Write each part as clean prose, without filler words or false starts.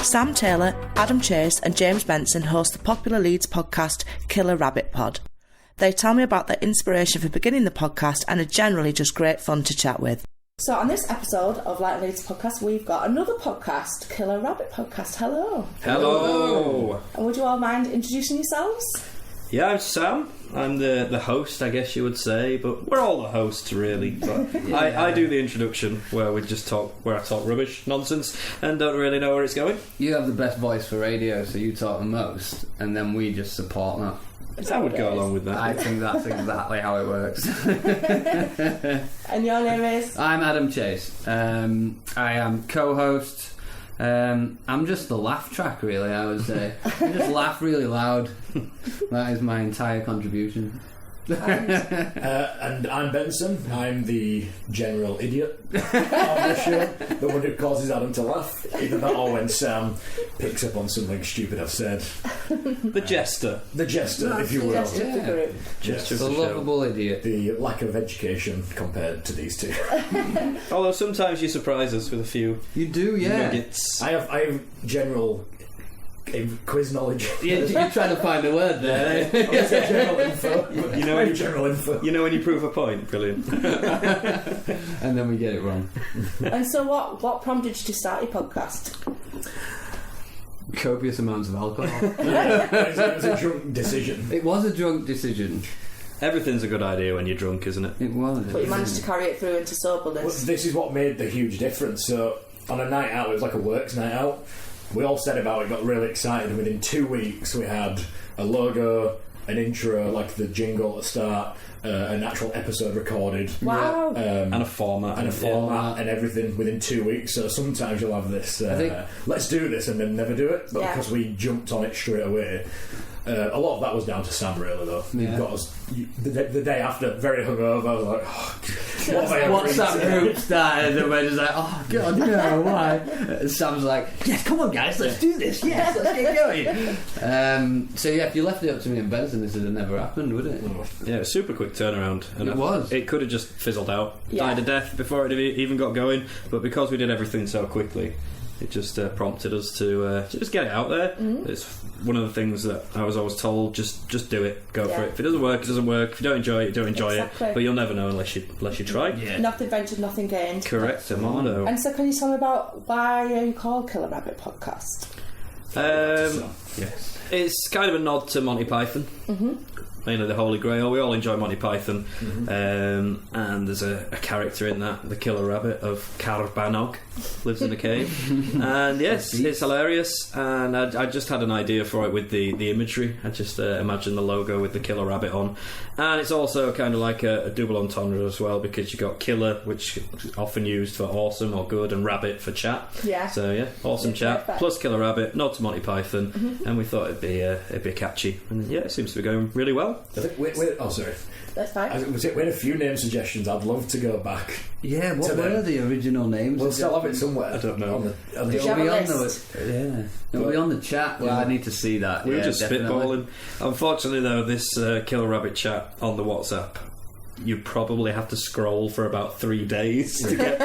Sam Taylor, Adam Chase and James Benson host the popular Leeds podcast Killer Rabbit Pod. They tell me about their inspiration for beginning the podcast and are generally just great fun to chat with. So on this episode of Like Leeds podcast, we've got another podcast, Killer Rabbit Podcast. Hello. Hello. And would you all mind introducing yourselves? Yeah, I'm Sam. I'm the host, I guess you would say, but we're all the hosts really. But Yeah. I do the introduction where I talk rubbish, nonsense, and don't really know where it's going. You have the best voice for radio, so you talk the most, and then we just support that. I would go along with that. I think that's exactly how it works. And your name is? I'm Adam Chase. I am co-host. I'm just the laugh track, really, I would say. I just laugh really loud. That is my entire contribution. And I'm Benson. I'm the general idiot of the show, the one who causes Adam to laugh, either that or when Sam picks up on something stupid I've said. The jester. The jester, if you will. Jester of the group. Jester of The the show. lovable idiot. The lack of education compared to these two. Although sometimes you surprise us with a few You do, yeah. nuggets. I have general quiz knowledge. Yeah, you're trying to find a word there. I was saying general info. You know when you- general info. You know when you prove a point? Brilliant. And then we get it wrong. And so what prompted you to start your podcast? Copious amounts of alcohol. It was a drunk decision. It was a drunk decision. Everything's a good idea when you're drunk, isn't it? It was. But you managed to carry it through into Well, soberness. this is what made the huge difference. So on a night out, it was like a works night out. We all said about it, got really excited, and within 2 weeks we had a logo, an intro, like the jingle at the start, an actual episode recorded, Wow. And a format. and everything within 2 weeks. So sometimes you'll have this, think- let's do this, and then never do it. But Yeah. because we jumped on it straight away, a lot of that was down to Sam, really, though. Yeah. He got us, the day after, very hungover, I was like, oh, what have I ever WhatsApp eaten? group started and we're just like, oh god, no, why? And Sam's like, yes, come on guys, let's do this, yes, let's get going. So yeah, if you left it up to me and Benson, this would have never happened, would it? Yeah, it was a super quick turnaround. And It was. It could have just fizzled out, Yeah. died a death before it even got going. But because we did everything so quickly, it just prompted us to just get it out there. Mm-hmm. It's one of the things that I was always told: just do it, go for Yeah. it. If it doesn't work, it doesn't work. If you don't enjoy it, you don't enjoy Exactly. it. But you'll never know unless you try. Yeah. Nothing ventured, nothing gained. Correct, a motto. And so can you tell me about why are you called Killer Rabbit Podcast? Yes. It's kind of a nod to Monty Python. Mainly the Holy Grail. We all enjoy Monty Python, and there's a character in that, the Killer Rabbit of Carbanog, lives in a cave, and yes, it's hilarious. And I just had an idea for it with the imagery. I just imagined the logo with the Killer Rabbit on, and it's also kind of like a double entendre as well, because you got Killer, which is often used for awesome or good, and Rabbit for chat. Yeah. So yeah, awesome Yeah, chat perfect. plus Killer Rabbit, nod to Monty Python, and we thought it'd be catchy, and yeah, it seems to be going really well. I think oh, sorry. That's fine. We had a few name suggestions. I'd love to go back. Yeah, what To were them. the original names? We'll still have it somewhere. I don't know. On the Did you It'll have be a on list? It'll be on the chat. Well, I need to see that. We were yeah, just definitely. spitballing. Unfortunately, though, this Killer Rabbit chat on the WhatsApp, you probably have to scroll for about 3 days to get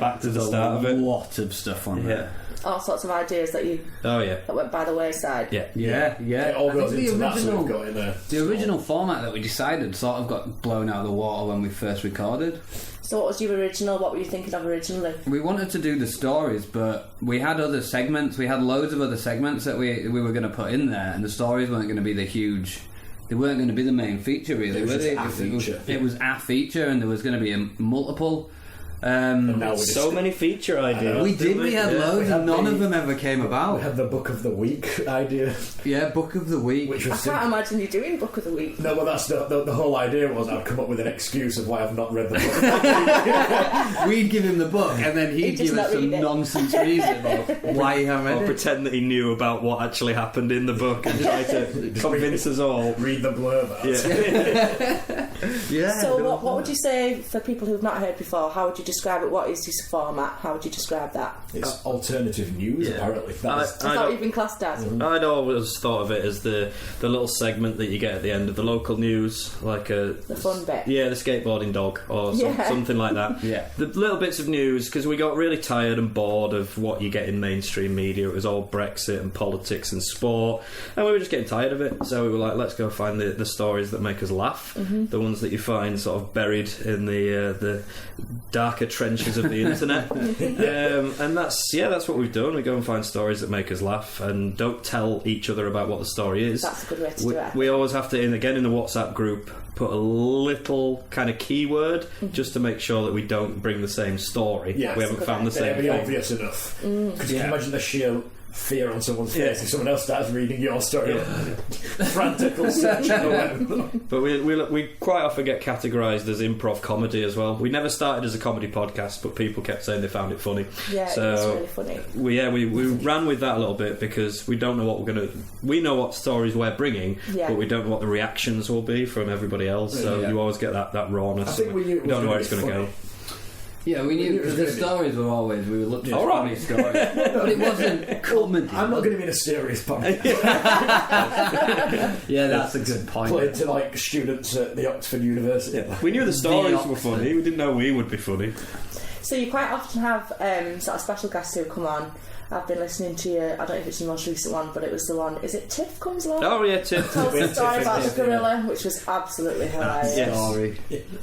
back to the There's start of a it. lot of stuff on Yeah. there. All sorts of ideas that Oh yeah. went by the wayside. Yeah. Yeah. It all I think goes into the that, so original, we've got in there. the original format that we decided sort of got blown out of the water when we first recorded. So what was your original? What were you thinking of originally? We wanted to do the stories, but we had other segments. We had loads of other segments that we were going to put in there, and the stories weren't going to be the huge. They weren't going to be the main feature, really, It was were just they? a feature. It was a feature, and there was going to be a multiple. And now we're So many feature ideas. We did. We had loads, we had and none the- of them ever came We about. had the book of the week idea, Yeah, book of the week. which I was can't imagine you doing Book of the Week. no, well, that's the whole idea was I'd come up with an excuse of why I've not read the book. We'd give him the book, and then he'd He'd just give us not some read it. nonsense reason of why he hadn't Or read it. pretend that he knew about what actually happened in the book and try to convince us all. Read the blurb out. Yeah. Yeah. So what would you say for people who've not heard before? How would you describe it? What is this format? How would you describe that? It's alternative news, apparently. That's what you've been classed as. I'd always thought of it as the little segment that you get at the end of the local news, like the fun bit. Yeah, the skateboarding dog or something like that. Yeah. The little bits of news, because we got really tired and bored of what you get in mainstream media. It was all Brexit and politics and sport, and we were just getting tired of it. So we were like, let's go find the stories that make us laugh, the ones that you find sort of buried in the darker trenches of the internet. And that's what we've done. We go and find stories that make us laugh and don't tell each other about what the story is. That's a good way to do it. We always have to, in the WhatsApp group, put a little kind of keyword just to make sure that we don't bring the same story. Yeah, we haven't found the same It'd be thing. obvious enough. Because you can imagine the sheer fear on someone's face if someone else starts reading your story. Frantical searching the web. But we quite often get categorised as improv comedy as well. We never started as a comedy podcast, but people kept saying they found it funny. Yeah, so it's really funny. We ran with that a little bit because we don't know what we're going to... We know what stories we're bringing, but we don't know what the reactions will be from everybody else. So you always get that rawness. I think we don't know where it's going to go. Yeah, we knew because the stories were always we looked at funny stories, but it wasn't comedy. I'm not going to be in a serious podcast. Yeah, that's a good point. Played to like students at the Oxford University. We knew the stories were funny. We didn't know we would be funny. So you quite often have sort of special guests who come on. I've been listening to your, I don't know if it's your most recent one, but it was the one, is it Tiff comes along? Oh yeah, Tiff. Tells the story about the gorilla, which was absolutely hilarious.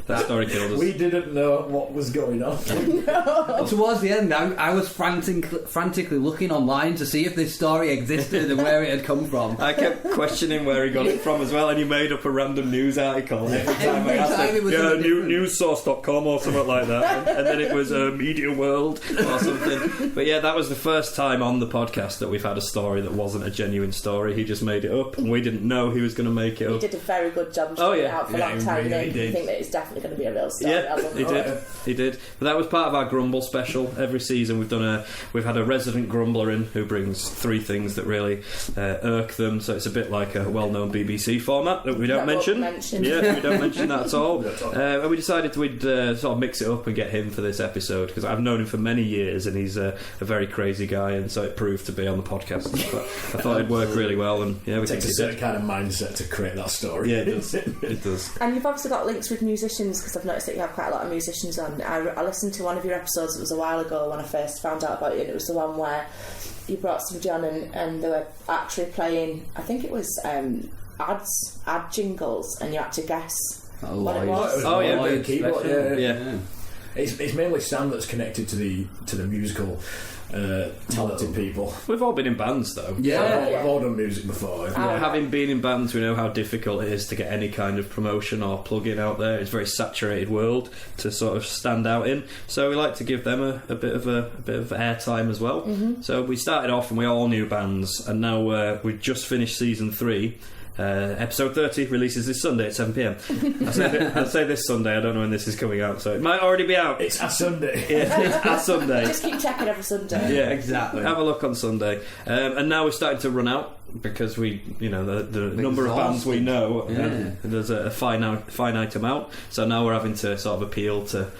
That story killed us. We didn't know what was going on. No. Towards the end, I was frantically looking online to see if this story existed and where it had come from. I kept questioning where he got it from as well, and he made up a random news article every time I asked him. Newssource.com or something like that, and then it was Media World or something. But yeah, that was the first time on the podcast that we've had a story that wasn't a genuine story. He just made it up, and we didn't know he was going to make it up. He did a very good job of it out for a long time. Really you think that it's definitely going to be a real story. Yeah, he did. But that was part of our Grumble special. Every season we've had a resident grumbler in who brings 3 things that really irk them. So it's a bit like a well-known BBC format that we don't mention. Yeah, we don't mention that at all. And we decided we'd sort of mix it up and get him for this episode because I've known him for many years and he's a very crazy guy, and so it proved to be on the podcast. But I thought it'd work really well, and we takes a certain kind of mindset to create that story. Yeah, it does. It does. And you've obviously got links with musicians because I've noticed that you have quite a lot of musicians on. I listened to one of your episodes. It was a while ago when I first found out about you, and it was the one where you brought somebody on and they were actually playing. I think it was ad jingles, and you had to guess what it was. Oh yeah, keyboard. Yeah. It's mainly Sam that's connected to the musical. Talented people. We've all been in bands though. We've all done music before. Having been in bands, we know how difficult it is to get any kind of promotion or plug-in out there. It's a very saturated world to sort of stand out in. So we like to give them a bit of airtime as well. So we started off and we all knew bands, and now we've just finished season 3. Episode 30 releases this Sunday at 7pm. I say this Sunday, I don't know when this is coming out, so it might already be out. It's a Sunday. Yeah, it's a Sunday. Just keep checking every Sunday. Yeah, exactly. Have a look on Sunday. And now we're starting to run out because the number of bands we know, there's a finite amount, so now we're having to sort of appeal to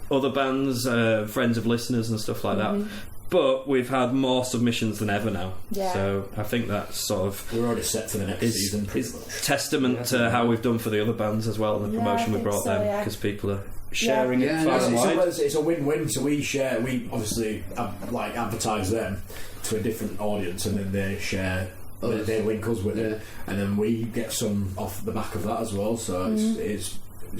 other bands, friends of listeners and stuff like that. But we've had more submissions than ever now. Yeah. So I think that's sort of... We're already set for the next season. It's testament to how we've done for the other bands as well, and the promotion we brought them, because people are sharing it far and wide. It's a win-win. So we obviously advertise them to a different audience, and then they share... They link us with it. And then we get some off the back of that as well. So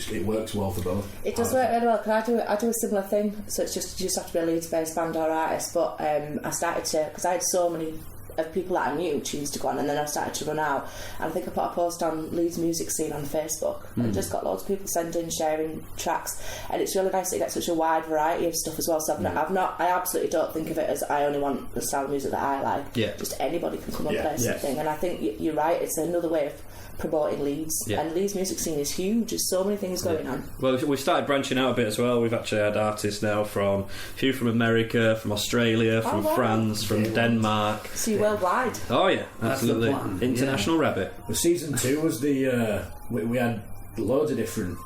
it works well for both. It does work really well. I do a similar thing. So it's just you just have to be a Leeds-based band or artist. But I started to, because I had so many of people that I knew choose to go on, and then I started to run out. And I think I put a post on Leeds Music Scene on Facebook, and just got loads of people sending, sharing tracks. And it's really nice that you get such a wide variety of stuff as well. So I absolutely don't think of it as I only want the style of music that I like. Yeah. Just anybody can come and play something. And I think you're right. It's another way of promoting Leeds, and Leeds music scene is huge. There's so many things going on. Well, we've started branching out a bit as well. We've actually had artists now from a few from America, from Australia, from France, from Denmark. So you're worldwide. Oh yeah, absolutely. International Rabbit. Well, season 2 was the we had loads of different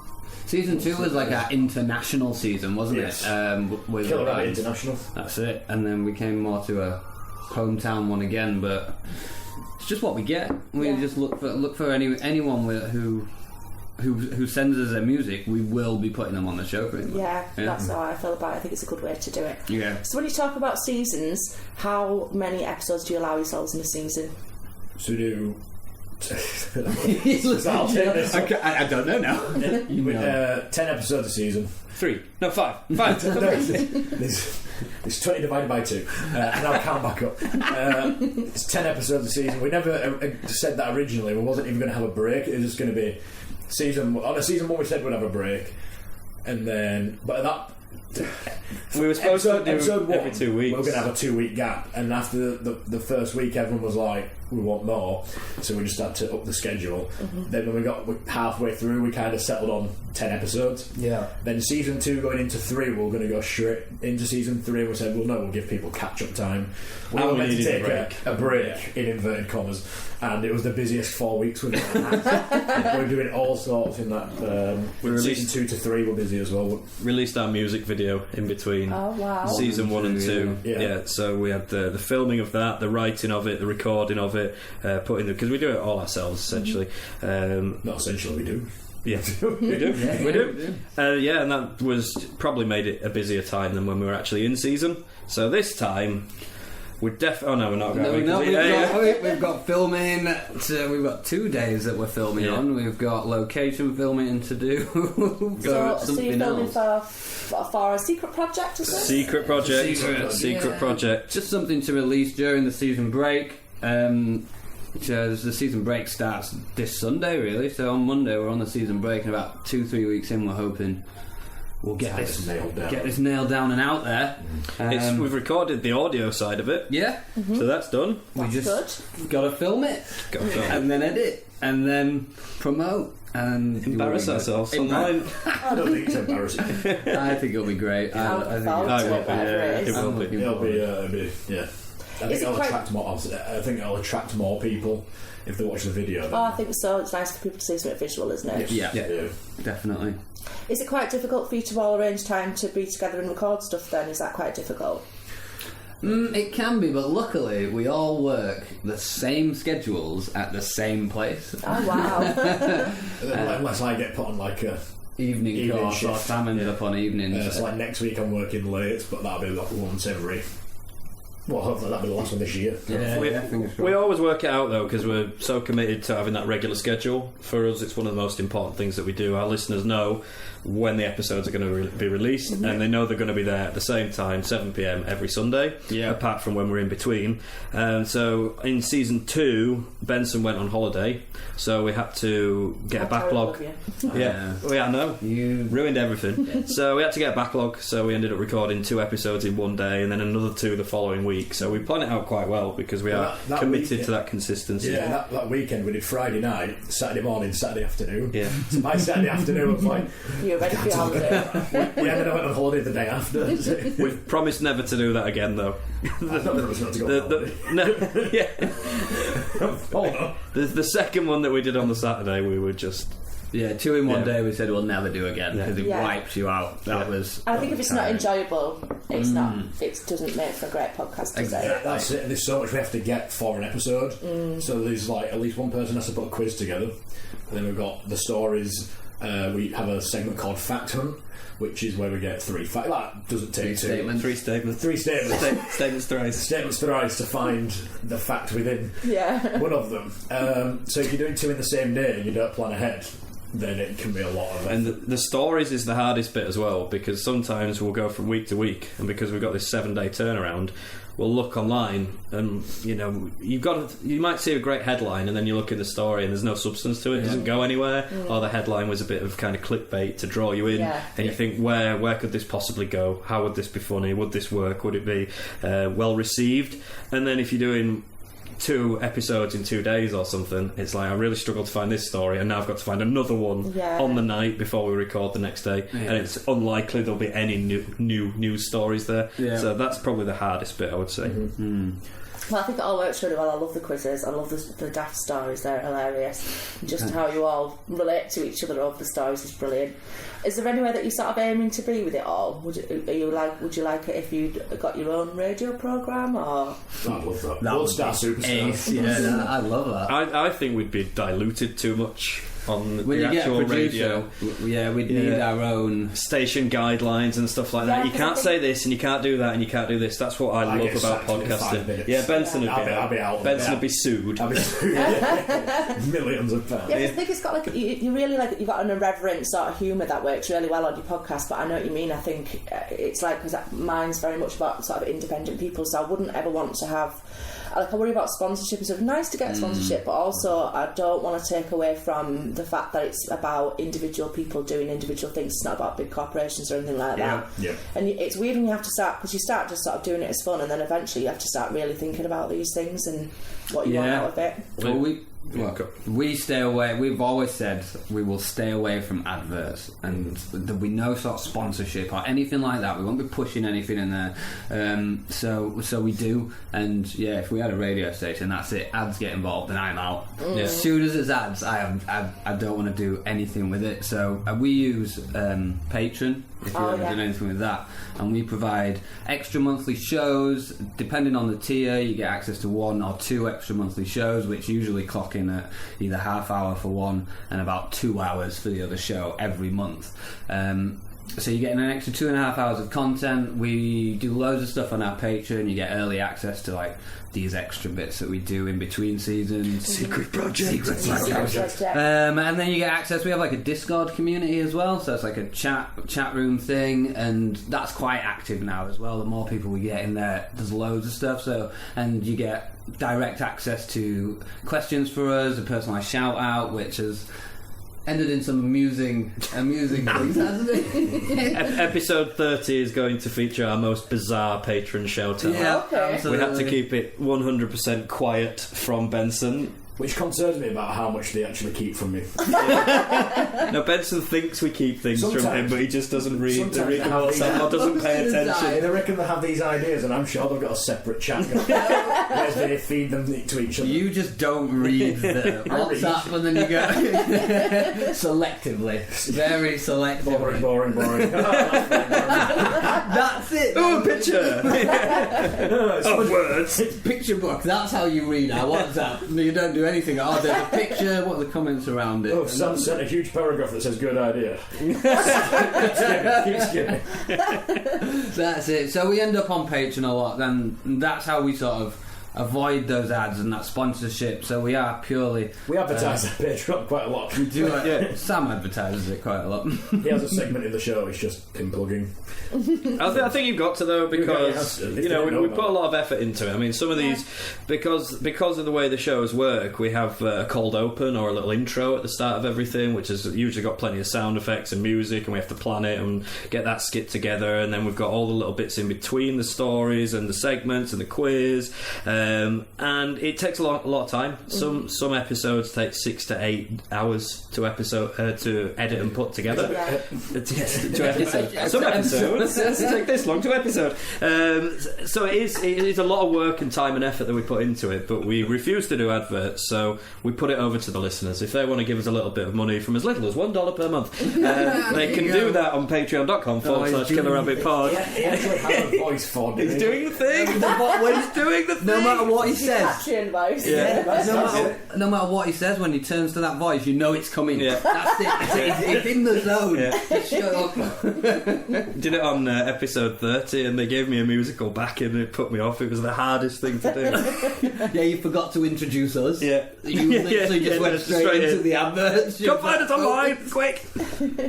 Season 2 was like our international season, wasn't Yes. it? With Killer Rabbit International. That's it. And then we came more to a hometown one again, but it's just what we get. We just look for anyone who sends us their music. We will be putting them on the show pretty much. Yeah, that's how I feel about it. I think it's a good way to do it. Yeah. So when you talk about seasons, how many episodes do you allow yourselves in a season? So we do. I'll take this. I don't know now. 10 episodes a season. 3. No, 5. 5. It's 20 divided by 2, and I'll count back up. It's 10 episodes a season. We never said that originally. We wasn't even going to have a break. It was just going to be season 1. We said we'd have a break, and then but that. We were supposed to do episode 1, every 2 weeks. We were going to have a 2-week gap, and after the first week, everyone was like, "We want more," so we just had to up the schedule. Then when we got halfway through, we kind of settled on 10 episodes. Yeah. Then season 2 going into 3, we were going to go straight into season 3. We said, "Well, no, we'll give people catch-up time." We were meant to take a break in inverted commas, and it was the busiest 4 weeks we've ever had. We're doing all sorts in that. Season 2 to 3 were busy as well. Released our music video in between. Oh wow! Season 1 and 2. Yeah. So we had the filming of that, the writing of it, the recording of it, because we do it all ourselves essentially. Not essentially, we do. Yeah, we do. Yeah, we do. And that was probably made it a busier time than when we were actually in season. So this time, we're oh no, we're not going. We've got filming. We've got 2 days that we're filming on. We've got location filming to do. So you're filming for a secret project, is it? Secret project. Just something to release during the season break. Because the season break starts this Sunday, really. So on Monday we're on the season break, and about 2-3 weeks in, we're hoping we'll get this nailed down and out there. We've recorded the audio side of it. Yeah. So that's done. We just got to film it, and then edit, and then promote. And embarrass ourselves online. I don't think it's embarrassing. I think it'll be great. I think it will be. It'll be. I think it'll attract more people if they watch the video. Then. I think so. It's nice for people to see something visual, isn't it? Yeah, definitely. Is it quite difficult for you to all arrange time to be together and record stuff then? Is that quite difficult? It can be, but luckily we all work the same schedules at the same place. Oh wow. Unless I get put on like a evening course or Sam ends up on evenings. So like next week I'm working late, but that'll be like once every. Well, hopefully that'll be the last one this year. We always work it out though, because we're so committed to having that regular schedule. For us, it's one of the most important things that we do. Our listeners know when the episodes are going to be released, and they know they're going to be there at the same time, 7 p.m. every Sunday, apart from when we're in between. So in season 2, Benson went on holiday, so we had to get a backlog. I know. You ruined everything. So we had to get a backlog, so we ended up recording 2 episodes in one day, and then another 2 the following week. So we plan it out quite well, because we are committed to that consistency. Yeah, that weekend we did Friday night, Saturday morning, Saturday afternoon. Yeah. So by Saturday afternoon was like... You're ready for your holiday. We ended up on holiday the day after. We've promised never to do that again, though. Not to go The second one that we did on the Saturday, we were just... 2 in one day we said we'll never do again, because it wipes you out. That was... I think if it's not enjoyable, it's not. It doesn't make for a great podcast, does it? That's it. And there's so much we have to get for an episode. So there's like at least one person has to put a quiz together. And then we've got the stories. We have a segment called Fact Hunt, which is where we get 3 facts. That doesn't take 2. 3 statements. 3 statements. Statements thrice. Statements thrice to find the fact within one of them. So if you're doing 2 in the same day and you don't plan ahead, then it can be a lot of it. And the stories is the hardest bit as well, because sometimes we'll go from week to week, and because we've got this 7-day turnaround, we'll look online and you might see a great headline, and then you look in the story and there's no substance to it. It doesn't go anywhere, or the headline was a bit of kind of clickbait to draw you in, and you think, where could this possibly go? How would this be funny? Would this work? Would it be well received? And then if you're doing 2 episodes in 2 days or something, it's like I really struggled to find this story, and now I've got to find another one on the night before we record the next day, and it's unlikely there'll be any new news stories there. So that's probably the hardest bit, I would say. Well, I think it all works really well. I love the quizzes. I love the daft stories. They're hilarious. And just how you all relate to each other over the stories is brilliant. Is there any way that you're sort of aiming to be with it all? Would you like it if you'd got your own radio programme, or? I'd love that. World-star superstar. I love that. I think we'd be diluted too much on when the you actual get a producer, radio. We'd need our own station guidelines and stuff like that. You can't say this, and you can't do that, and you can't do this. That's what I love about podcasting. Yeah, Benson would be sued. Millions of pounds. Yeah, I think it's got like you really like you've got an irreverent sort of humour that works really well on your podcast. But I know what you mean. I think it's like because mine's very much about sort of independent people, so I wouldn't ever want to have. Like I worry about sponsorship and stuff. Nice to get sponsorship, but also I don't want to take away from the fact that it's about individual people doing individual things. It's not about big corporations or anything like that. Yeah. And it's weird when you have to start, because you start just sort of doing it as fun, and then eventually you have to start really thinking about these things and what you want out of it. Well, we stay away. We've always said we will stay away from adverts, and there'll be no sort of sponsorship or anything like that. We won't be pushing anything in there. So we do, and if we had a radio station, that's it. Ads get involved, and I'm out. As soon as it's ads, I don't want to do anything with it. So we use Patreon. If you've ever done anything with that, and we provide extra monthly shows. Depending on the tier, you get access to 1 or 2 extra monthly shows, which usually clock in at either half hour for one and about 2 hours for the other show every month. So you're getting an extra 2.5 hours of content. We do loads of stuff on our Patreon. You get early access to like these extra bits that we do in between seasons. Secret projects. And then you get access. We have like a Discord community as well, so it's like a chat room thing, and that's quite active now as well. The more people we get in there, there's loads of stuff. So, and you get direct access to questions for us, a personalised shout out, which has ended in some amusing things, hasn't it? Episode 30 is going to feature our most bizarre patron shout-out. Yeah, absolutely. We had to keep it 100% quiet from Benson. Which concerns me about how much they actually keep from me. No, Benson thinks we keep things from him, but he just doesn't read the WhatsApp or doesn't pay attention. They reckon they have these ideas, and I'm sure they've got a separate chat going. Whereas they feed them to each other. You just don't read the WhatsApp, and then you go selectively, very selectively. Boring. That's it. Oh, a picture. Words. It's picture book. That's how you read our WhatsApp. You don't do anything. Oh, there's a picture. What are the comments around it? Oh, Sam sent a huge paragraph that says "good idea." Keep skipping. That's it. So we end up on Patreon a lot. Then that's how we sort of avoid those ads and that sponsorship. So we are purely. We advertise on Patreon quite a lot. We do. Sam advertises it quite a lot. He has a segment in the show. It's just him plugging. I think you've got to though, because we put a lot of effort into it. I mean, some of these because of the way the shows work, we have a cold open or a little intro at the start of everything, which has usually got plenty of sound effects and music, and we have to plan it and get that skit together, and then we've got all the little bits in between the stories and the segments and the quiz, and it takes a lot of time. Some episodes take 6 to 8 hours to edit and put together. To episodes. Some episodes take this long to episode. So it is a lot of work and time and effort that we put into it, but we refuse to do adverts, so we put it over to the listeners. If they want to give us a little bit of money from as little as $1 per month, they can do that on patreon.com/Killer Rabbit Pod. He actually has a voice for it. He's doing the thing. He's doing the thing. No matter what he says. Yeah. No matter what he says, when he turns to that voice, you know it's coming. Yeah. That's it. It's in the zone. Yeah. Just shut up. Did it on episode 30, and they gave me a musical back, and it put me off. It was the hardest thing to do. Yeah, you forgot to introduce us. Yeah. You literally just went straight into the adverts. Come find us online, quick!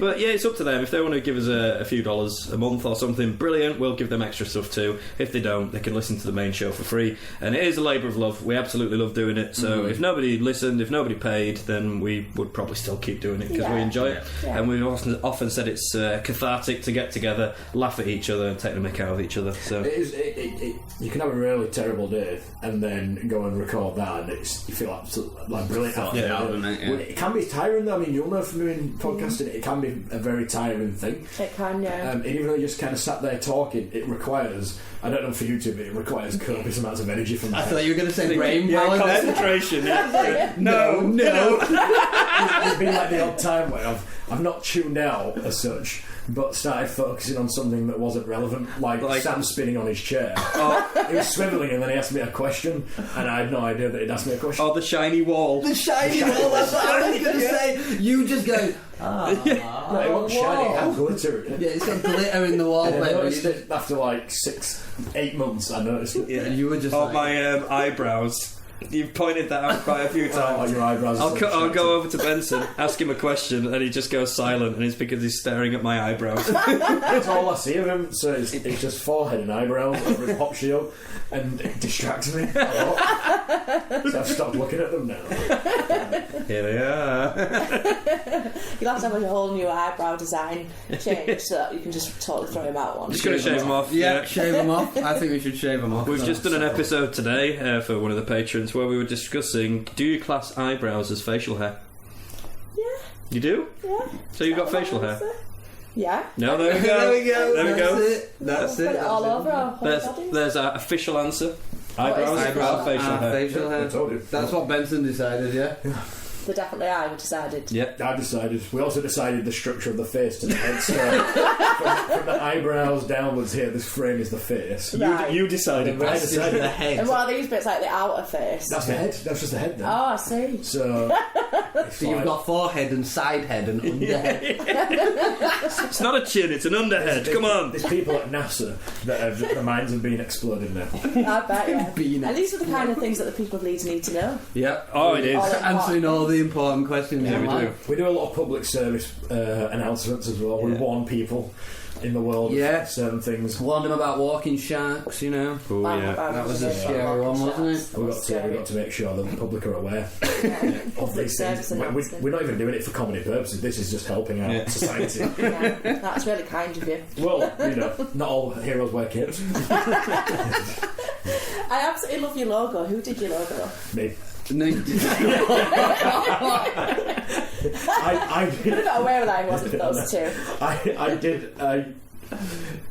But yeah, it's up to them. If they want to give us a few dollars a month or something, brilliant. We'll give them extra stuff too. If they don't, they can listen to the main show for free. And And it is a labour of love. We absolutely love doing it. So if nobody listened, if nobody paid, then we would probably still keep doing it because we enjoy it. Yeah. And we've often said it's cathartic to get together, laugh at each other, and take the mick out of each other. So It is. You can have a really terrible day and then go and record that, and you feel absolutely like brilliant. After it it. out, doesn't it? Yeah. Well, it can be tiring though. I mean, you'll know from doing podcasting, it can be a very tiring thing. It can, yeah. And even though you just kind of sat there talking, it requires, I don't know for you two, but it requires copious amounts of energy from I that. thought you were going to say brain power. concentration. No. There's been like the odd time where I've not tuned out as such, but started focusing on something that wasn't relevant, like Sam spinning on his chair. He was swivelling and then he asked me a question, and I had no idea that he'd asked me a question. Oh, the shiny wall. The shiny wall, that's what I was going to say. You just go, No, it wasn't shiny, it had glitter in it. yeah, it's got glitter in the And I wallpaper. noticed it after like 6-8 months. I noticed it. Yeah, you were just Oh, like... my eyebrows. You've pointed that out quite a few Oh, times. your eyebrows. are I'll so go over to Benson, ask him a question, and he just goes silent, and it's because he's staring at my eyebrows. That's all I see of him. So it's just forehead and eyebrows over his pop shield, and it distracts me a lot. So I've stopped looking at them now. Here they are. You'll have to have a whole new eyebrow design change so that you can just totally throw him out one. Just going to shave them off. Yeah, shave them off. I think we should shave them off. We've just done an episode today for one of the patrons where we were discussing, do you class eyebrows as facial hair? Yeah, You do? yeah. So you've got facial hair? Yeah. No, there we go. There we go. There we go. That's Put it. it all over our whole There's, bodies. there's our official answer. Eyebrows, is it? eyebrow, facial hair. Facial hair. I told you. That's what Benson decided, yeah? They definitely are, we decided. Yep. I decided. We also decided the structure of the face to the head. So from the eyebrows downwards here, this frame is the face. Right. You decided. I decided the head. And what are these bits, like the outer face? that's the head. That's just the head then. Oh, I see. So So you've got forehead and side head and underhead. It's not a chin, it's an underhead. Come on. There's people at NASA that have their minds have been exploded now. I bet, yeah. Being And these are the kind of things that the people of Leeds need to know. Yep. Oh, it is. All in Answering all the important questions Yeah, in we do. life. We do a lot of public service announcements as well. We Yeah. warn people in the world Yeah. of certain things. Warned them about walking sharks, you know. Oh, yeah. That was a scary one, wasn't it? We got to make sure that the public are aware of Public these service things. announcement. We're not even doing it for comedy purposes. This is just helping out Yeah. society. Yeah, that's really kind of you. Well, you know, not all heroes wear capes. I absolutely love your logo. Who did your logo? Me. No, you didn't. I Could have got away with that if it wasn't for those two.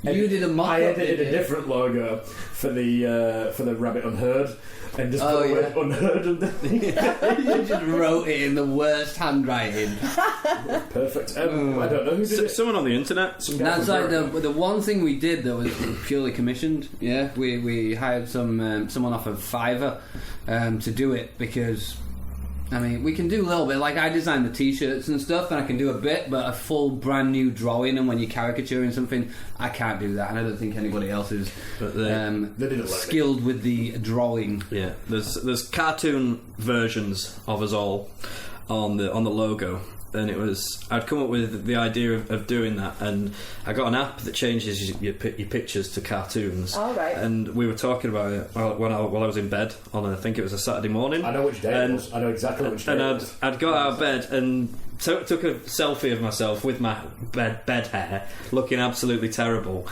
You did a mock-up, I edited didn't a you? different logo for the Rabbit Unheard, and just Oh, put the yeah. word unheard underneath. You just wrote it in the worst handwriting. Perfect. I don't know who did it. Someone on the internet. Some guy That's from like Britain. the one thing we did that was purely commissioned. Yeah, we hired someone off of Fiverr to do it because, I mean, we can do a little bit. Like I designed the T-shirts and stuff, and I can do a bit, but a full brand new drawing. And when you're caricaturing something, I can't do that, and I don't think anybody else is But They didn't let me. skilled with the drawing. Yeah, there's cartoon versions of us all on the logo, and I'd come up with the idea of doing that, and I got an app that changes your pictures to cartoons. All right. And we were talking about it while I was in bed on I think it was a Saturday morning. I know which day it And- was. I know exactly which day And it was. I'd got out of bed and took a selfie of myself with my bed hair, looking absolutely terrible,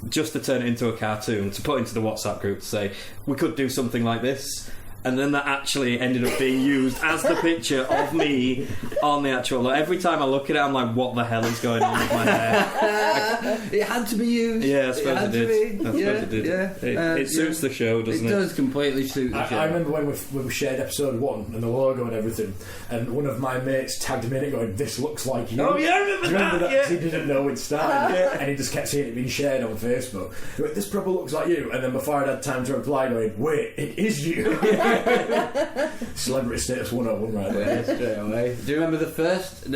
just to turn it into a cartoon, to put into the WhatsApp group to say, we could do something like this. And then that actually ended up being used as the picture of me on the actual... Every time I look at it, I'm like, what the hell is going on with my hair? It had to be used. Yeah, I suppose had it to did. be. I suppose it did. Yeah. It suits the show, doesn't It it? does completely suit the show. I remember when we shared episode 1 and the logo and everything, and one of my mates tagged me in it going, "This looks like you." Oh, yeah, I remember Do you remember that, that? 'Cause yeah. he didn't know we'd started, and he just kept seeing it being shared on Facebook. He went, "This probably looks like you," and then before I'd had time to reply, going, "Wait, it is you." Celebrity status 101 right there. Yeah, straight away. Do you remember the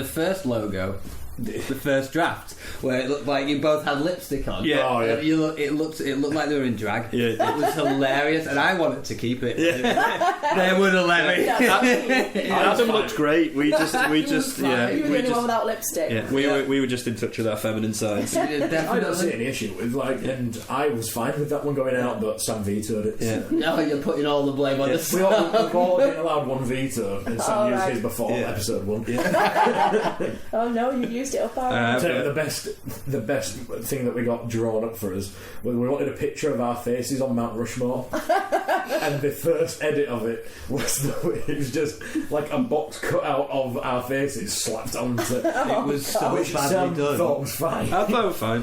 first logo? the first draft, where it looked like you both had lipstick on. Yeah. Oh, yeah. It looked like they were in drag. Yeah. It was hilarious, and I wanted to keep it. They would have let me. Adam looked great. We just You were the only one without lipstick. Yeah, we were just in touch with our feminine sides. I don't see Definitely. any issue with and I was fine with that one going out, but Sam vetoed it. Yeah. No, you're putting all the blame on the We've all been allowed one veto, and Sam used his before episode 1. Oh no, you used it up already. Tell you the best thing that we got drawn up for us was we wanted a picture of our faces on Mount Rushmore, and the first edit of it was just like a box cut out of our faces slapped onto. It was so Which badly Sam done. thought was fine. I thought it was fine.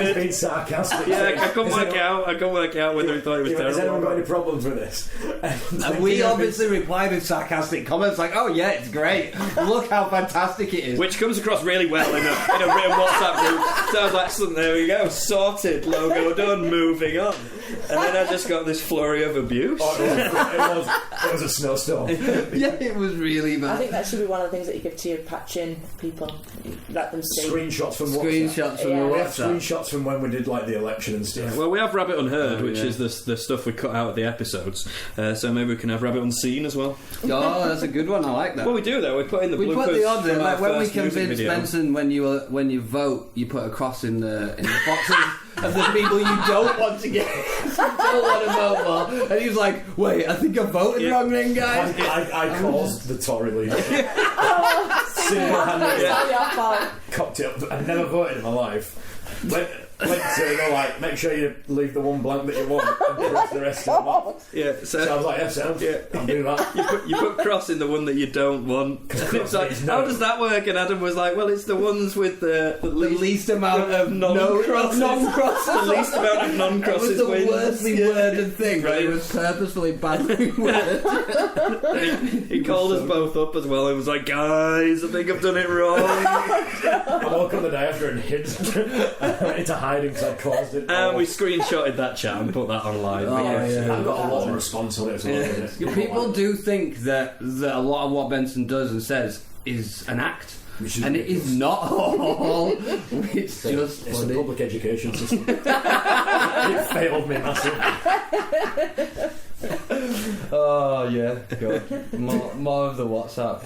He's being sarcastic. Yeah, I couldn't work out whether he thought it was terrible. Has anyone got any problems with this? And we obviously replied with sarcastic comments like, "Oh yeah, it's great. Look how fantastic it is." Which comes across really well in a written WhatsApp group. So I was like, excellent, there we go, sorted, logo done, moving on. And then I just got this flurry of abuse. It was a snowstorm. Yeah, it was really I bad. think that should be one of the things that you give to your patching people. Let them see. Screenshots from WhatsApp. Screenshots from the Yeah. We have WhatsApp. screenshots from when we did like the election and stuff. Well, we have Rabbit Unheard, which yeah. is the stuff we cut out of the episodes. So maybe we can have Rabbit Unseen as well. Oh, that's a good one. I like that. Well, we do though. We put in the We bloopers put the odds in, from our like when we first music convinced video. Benson when you vote, you put a cross in the boxes of the people you don't want to get, don't want to vote for, and he was like, "Wait, I think I voted wrong then, guys." I caused the Tory leader. It's all your fault. Cocked it up. I've never voted in my life. Went to like, make sure you leave the one blank that you want and cross the rest of the box. Yeah, So I was like, yes, I'll do that. You put cross in the one that you don't want. And it's like, how does that work? And Adam was like, well, it's the ones with the least amount of non-crosses. non-crosses. The least amount of It non-crosses was the wins. worstly worded thing, but it was purposefully badly worded. He called us both up as well and was like, guys, I think I've done it wrong. I woke up the day after and hid. I went into hiding because I'd caused it. And we screenshotted that chat and put that online. Oh, yeah. I've got a lot of response on it as well. People do think that a lot of what Benson does and says is an act. And it is not all. It's just It's a funny. public education system. It failed me massively. Oh yeah, God. More of the WhatsApp.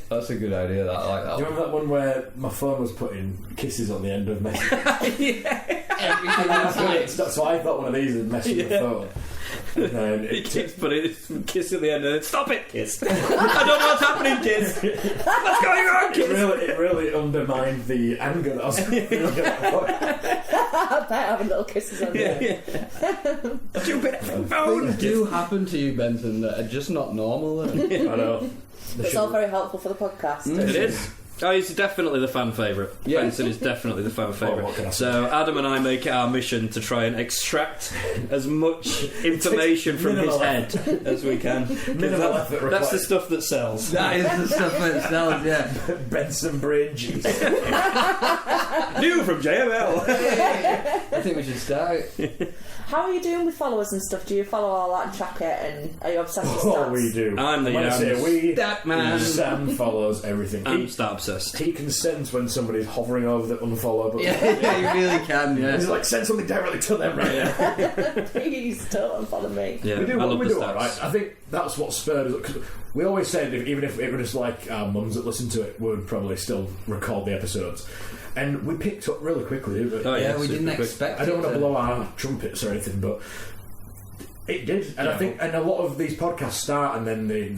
That's a good idea. That I like that. Do you remember that one where my phone was putting kisses on the end of messages? That's why I thought one of these would mess with the phone. And then He keeps putting his kiss at the end and then, stop it, kiss. I don't know what's happening, kiss. What's going on, kiss? it really undermined the anger that I was feeling at that point. I bet having little kisses on there. Stupid Things phone. do happen to you, Benson, that are just not normal. I know. It's all very helpful for the podcast. It is. Oh, he's definitely the fan favourite. Yeah. Benson is definitely the fan favourite. what can I say? So Adam and I make it our mission to try and extract as much information from his Minimal head as we can. 'Cause Minimal effort that's the required. stuff that sells. That is the stuff that sells, yeah. Benson Bridge. New from JML. I think we should start. How are you doing with followers and stuff? Do you follow all that and track it? And are you obsessed with stats? Oh, we do. I'm the when I say we, Stat man. Sam follows everything. I'm stat obsessed. He can sense when somebody's hovering over the unfollow button. Yeah, you really can, He's yeah. like, send something directly to them right now. Please don't unfollow me. Yeah, We do, I love we the do stats. all right. I think that's what spurred us. Cause we always said even if it were just like our mums that listened to it, we would probably still record the episodes. And we picked up really quickly, didn't we? Oh, Yeah, we super didn't quick. expect I don't it want to blow our trumpets or anything, but it did. And I think, and a lot of these podcasts start and then they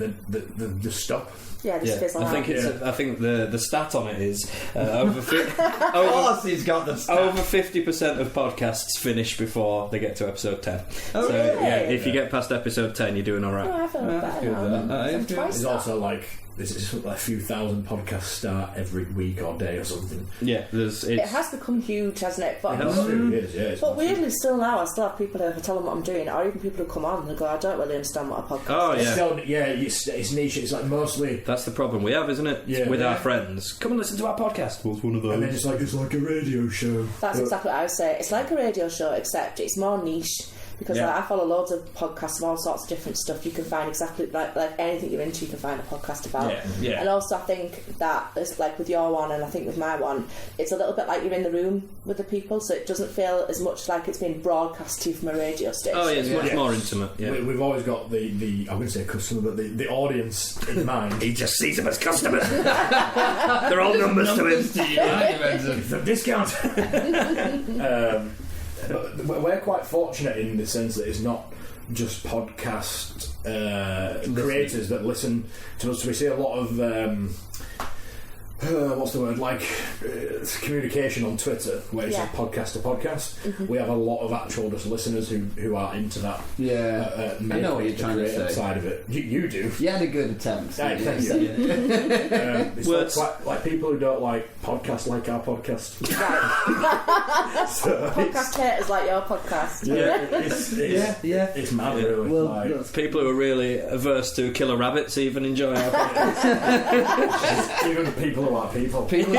just stop. Yeah, just fizzle I out. think it's. I think the stat on it is over Of course he's got the stat. over 50% of podcasts finish before they get to episode 10. Oh, so really? yeah, if you get past episode 10, you're doing all right. Oh, I feel That's better good, now. that is I'm good. twice There's that. also like this is like a few thousand podcasts start every week or day or something. Yeah, there's. It It's, has become huge, hasn't it? But, It has. It really is, yeah. It's but massive. weirdly, still now, I still have people who tell them what I'm doing, or even people who come on and go, I don't really understand what a podcast oh is. It's yeah. still, it's niche. It's like mostly, That's the problem we have, isn't it? Yeah. With our Yeah. friends. Come and listen to our podcast. What's one of and then those? it's like a radio show. That's But- exactly what I would say. It's like a radio show, except it's more niche. because like, I follow loads of podcasts of all sorts of different stuff. You can find exactly like anything you're into, you can find a podcast about. Yeah. And also I think that it's like with your one, and I think with my one, it's a little bit like you're in the room with the people, so it doesn't feel as much like it's been broadcast to you from a radio station. Oh yeah, it's much more intimate. Yeah. We've always got the I wouldn't say customer, but the audience in mind. He just sees them as customers. They're all numbers to him. The discount. But we're quite fortunate in the sense that it's not just podcast creators that listen to us. So we see a lot of what's the word, like communication on Twitter, where it's like podcast to podcast. We have a lot of actual just listeners who are into that. I know what you're trying to say. Side of it, you do. You had a good attempt. Thank you. It's like people who don't like podcasts like our podcast. Right. So Podcast haters like your podcast. It's mad, really. Well, People who are really averse to killer rabbits even enjoy our podcast. Even the people who are people. People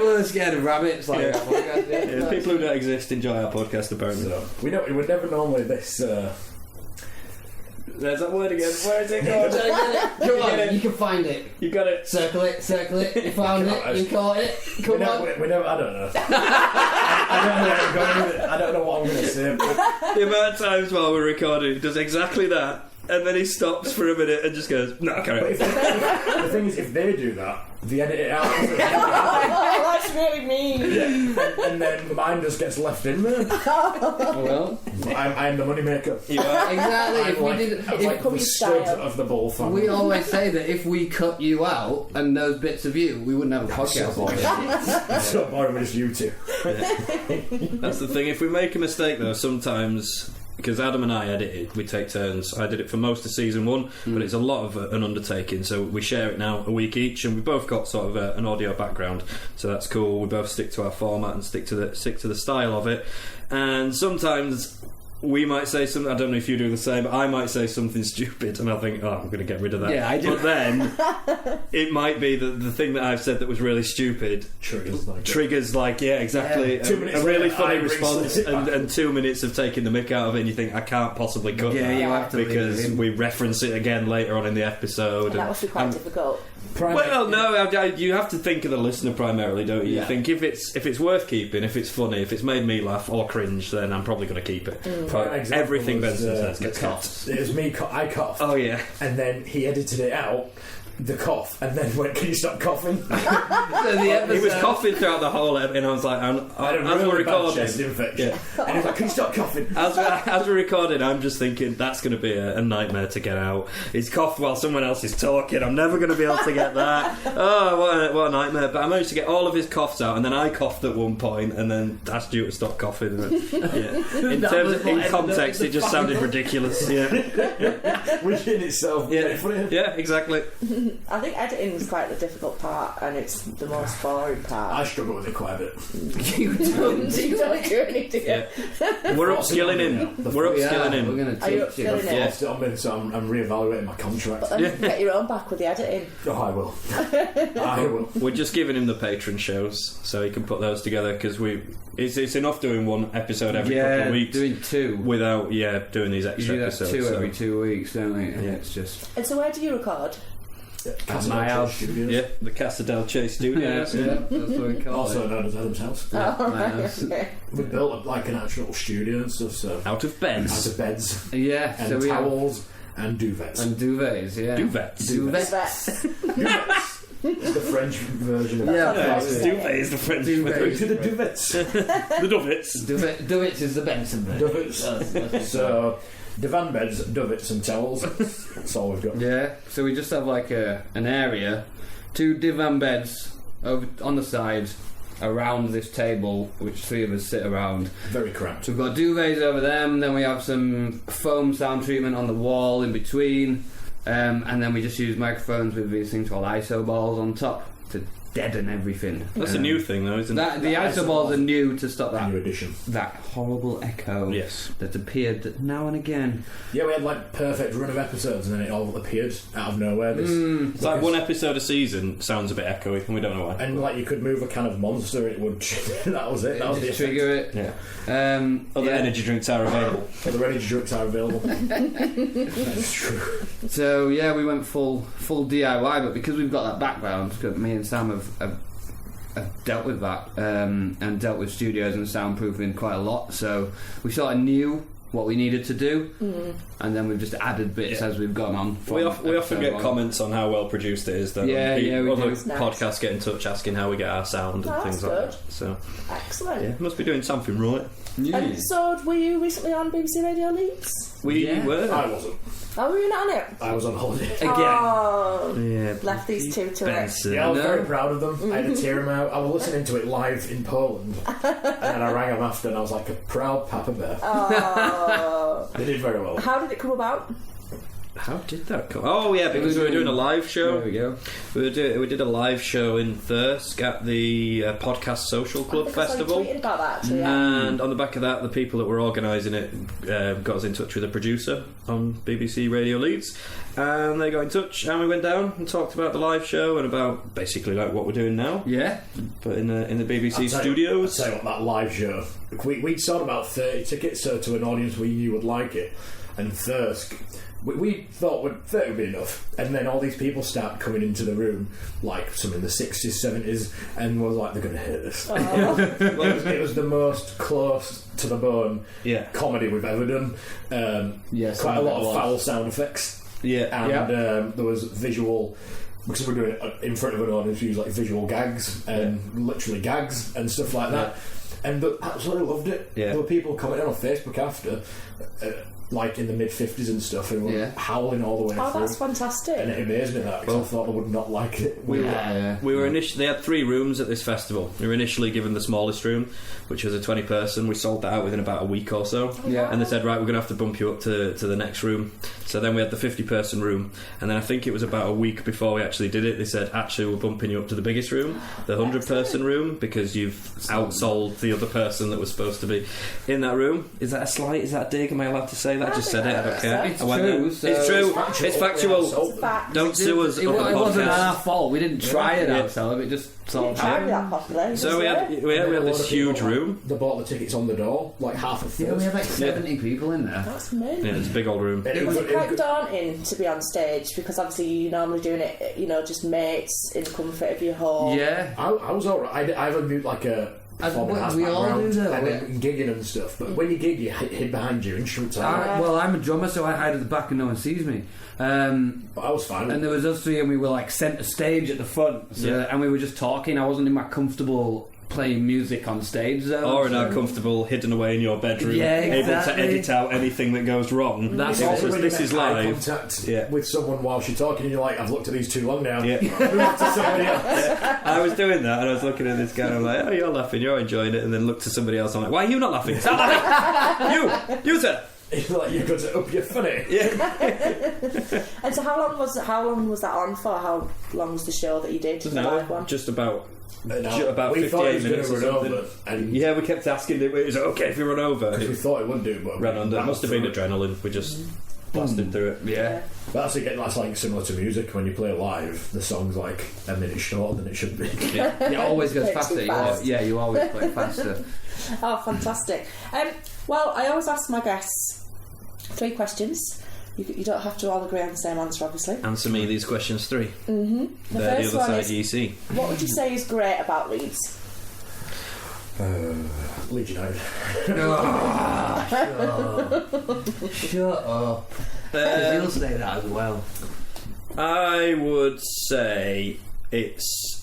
are scared of rabbits. Like our podcast, Yeah, people who don't exist enjoy our podcast apparently. So we're never normally this. There's that word again. Where is it going? Come on, you can find it. You got it. Circle it. You found it. You caught it. Come on. We never. I don't know. I don't know where I'm going with it. I don't know what I'm going to say. But The amount of times while we're recording, he does exactly that, and then he stops for a minute and just goes, "No, carry on." the thing is, if they do that, they edit it out. Oh, that's really mean. And then mine just gets left in there. Well, I'm the moneymaker. You are. exactly. I'm If we did, I'm like the stud of the bull family. we always say that if we cut you out and those bits of you, we wouldn't have a podcast. So boring with just you two. That's the thing. If we make a mistake, though, sometimes, because Adam and I edited, we take turns. I did it for most of season 1, but it's a lot of an undertaking, so we share it now a week each, and we both got sort of an audio background, so that's cool. We both stick to our format and stick to the style of it, and sometimes we might say something, I don't know if you do the same, but I might say something stupid and I think, oh, I'm going to get rid of that. Yeah, I do. But then it might be that the thing that I've said that was really stupid triggers like yeah, exactly. Yeah. 2 minutes a really later, funny I response reset it and 2 minutes of taking the mick out of it, and you think, I can't possibly cut Yeah, that you have to because leave it in. we reference it again later on in the episode. And that must be quite difficult. Well, no, you have to think of the listener primarily, don't you? You think if it's worth keeping, if it's funny, if it's made me laugh or cringe, then I'm probably going to keep it. But everything Benson says gets cut. It was me. I coughed. Oh yeah. And then he edited it out, the cough, and then went, "Can you stop coughing?" He was coughing throughout the whole episode, and I was like, I had a as we're really bad recording, chest infection. Yeah. And he was like, "Can you stop coughing?" As we're recording, I'm just thinking that's going to be a nightmare to get out. He's coughed while someone else is talking. I'm never going to be able to get that. Oh, what a nightmare! But I managed to get all of his coughs out, and then I coughed at one point, and then asked you to stop coughing. In context, it just sounded ridiculous. Yeah, Which in itself, yeah, exactly. I think editing is quite the difficult part, and it's the most boring part. I struggle with it quite a bit. You don't do anything, do you? Yeah. We're upskilling him. We're upskilling him. We're going to Are you teach you. upskilling him? Yeah. So I'm re-evaluating my contract. But then you can get your own back with the editing. Oh, I will. I will. We're just giving him the patron shows so he can put those together, because it's enough doing one episode every couple of weeks. Doing 2 without doing these You extra do that episodes. 2 so. every 2 weeks, don't we? And it's just And so where do you record? Casa my del house. Studios. Yeah, the Casa del Chase Studios. that's what we call Also it. known as Adam's house. Yeah, Oh, my right, house. okay. We built like an actual studio and stuff, so Out of out beds. of beds Yeah, and so we have towels and duvets. and duvets. Yeah, Duvets. Duvets. Duvets. It's the French version of Yeah, Yeah, yeah. duvet is the French Duvet. word. To the duvets. The duvets. Duvets is the Benson bed. Duvets. That's So, divan beds, duvets and towels. That's all we've got. Yeah, so we just have like an area, 2 divan beds over on the side around this table, which 3 of us sit around. Very cramped. So we've got duvets over them, then we have some foam sound treatment on the wall in between, and then we just use microphones with these things called ISO balls on top to deaden everything. That's a new thing, though, isn't it? The isoballs are new to stop that New edition. that horrible echo Yes. that appeared now and again. Yeah, we had like perfect run of episodes, and then it all appeared out of nowhere. It's like one episode a season sounds a bit echoey, and we don't know why. and like you could move a can of Monster, it would. That was it. That was the Just effect. trigger it. Yeah. Other energy drinks are available. The energy drinks are available. That's true. So yeah, we went full DIY, but because we've got that background, because me and Sam have dealt with that and dealt with studios and soundproofing quite a lot, so we sort of knew what we needed to do, and then we've just added bits as we've gone on. We often get comments on how well produced it is, though. Yeah, we other do. podcasts get in touch asking how we get our sound and things like that. So Excellent. yeah, must be doing something right. And so, were you recently on BBC Radio Leeds? We were. I wasn't. Oh, were you not on it? I was on holiday. Again. Oh, Yeah, left these two to it. Benson. Yeah, I was No. very proud of them. I had to tear them out. I was listening to it live in Poland, and then I rang them after, and I was like a proud Papa Bear. Oh. They did very well. How did it come about? How did that come? Oh yeah, because we were doing a live show. There we go. We did a live show in Thirsk at the Podcast Social Club I think Festival. I tweeted about that actually. Yeah. And on the back of that, the people that were organising it got us in touch with a producer on BBC Radio Leeds, and they got in touch, and we went down and talked about the live show and about basically like what we're doing now, Yeah. but in the BBC I'll studios. tell you what, that live show, we'd sold about 30 tickets, so to an audience we knew would like it, and Thirsk. We thought 30 would be enough, and then all these people start coming into the room, like some in the 60s, 70s, and we're like, they're going to hate this. It was the most close to the bone comedy we've ever done. Yes, quite a lot of was. foul sound effects, Yeah, and there was visual. Because we're doing it in front of an audience, we use like visual gags and literally gags and stuff like that, and they absolutely loved it. Yeah. There were people commenting on Facebook after. Like in the mid-50s and stuff, who were howling all the way Oh, through. that's fantastic. And it amazed me that, because I thought I would not like it. We were initially. They had 3 rooms at this festival. We were initially given the smallest room, which was a 20-person. We sold that out within about a week or so. Yeah. And they said, right, we're going to have to bump you up to the next room. So then we had the 50-person room, and then I think it was about a week before we actually did it. They said, actually, we're bumping you up to the biggest room, the 100-person room, because you've outsold the other person that was supposed to be in that room. Is that a slight? Is that a dig? Am I allowed to say that? I just said it. I don't care. It's I went true, there. so It's true. It's factual. It's factual. It's a fact. Don't sue us. It on the wasn't podcast. our fault. We didn't try it ourselves. It just sort of Can't be happened. that popular. So we had And we then had a this load of people, huge like, room. They bought the tickets on the door, like half of Yeah, we had first. like 70 people in there. That's amazing. Yeah, it's a big old room. Was it quite daunting to be on stage, because obviously you're normally doing it, just mates in the comfort of your home? Yeah. I was alright. I have a new, like a performing arts we all do background, though, and yeah. then gigging and stuff. But when you gig, you hid behind your instruments. I'm a drummer, so I hide at the back and no one sees me. But I was fine. And there was us 3, and we were like centre stage at the front, and we were just talking. I wasn't in my comfortable playing music on stage zone. Or in our comfortable, hidden away in your bedroom, Yeah, able exactly. to edit out anything that goes wrong. That's It was also just, when this you is make eye live. contact with someone while she's talking, and you're like, I've looked at these too long now. Yeah. Move to somebody else. I was doing that, and I was looking at this guy, and I'm like, oh, you're laughing, you're enjoying it, and then looked to somebody else, I'm like, why are you not laughing? Stop laughing! You, sir! It's like you've got to up your funny. And so how long was that on for? How long was the show that you did? The live one? Just about About we 58 minutes or run something. over, and Yeah, we kept asking, is it okay if we run over? because we thought it would do, but Ran under. It must have been through it. adrenaline. We just blasted through it. Yeah. But that's like similar to music. When you play live, the song's like a minute shorter than it should be. It always goes Way too faster. fast. You always play faster. Oh, fantastic. Well, I always ask my guests 3 questions. You don't have to all agree on the same answer, obviously. Answer me these questions 3. Mm-hmm. The They're first the one other is, side you see. what would you say is great about Leeds? Leeds United. Shut up. You'll say that as well. I would say it's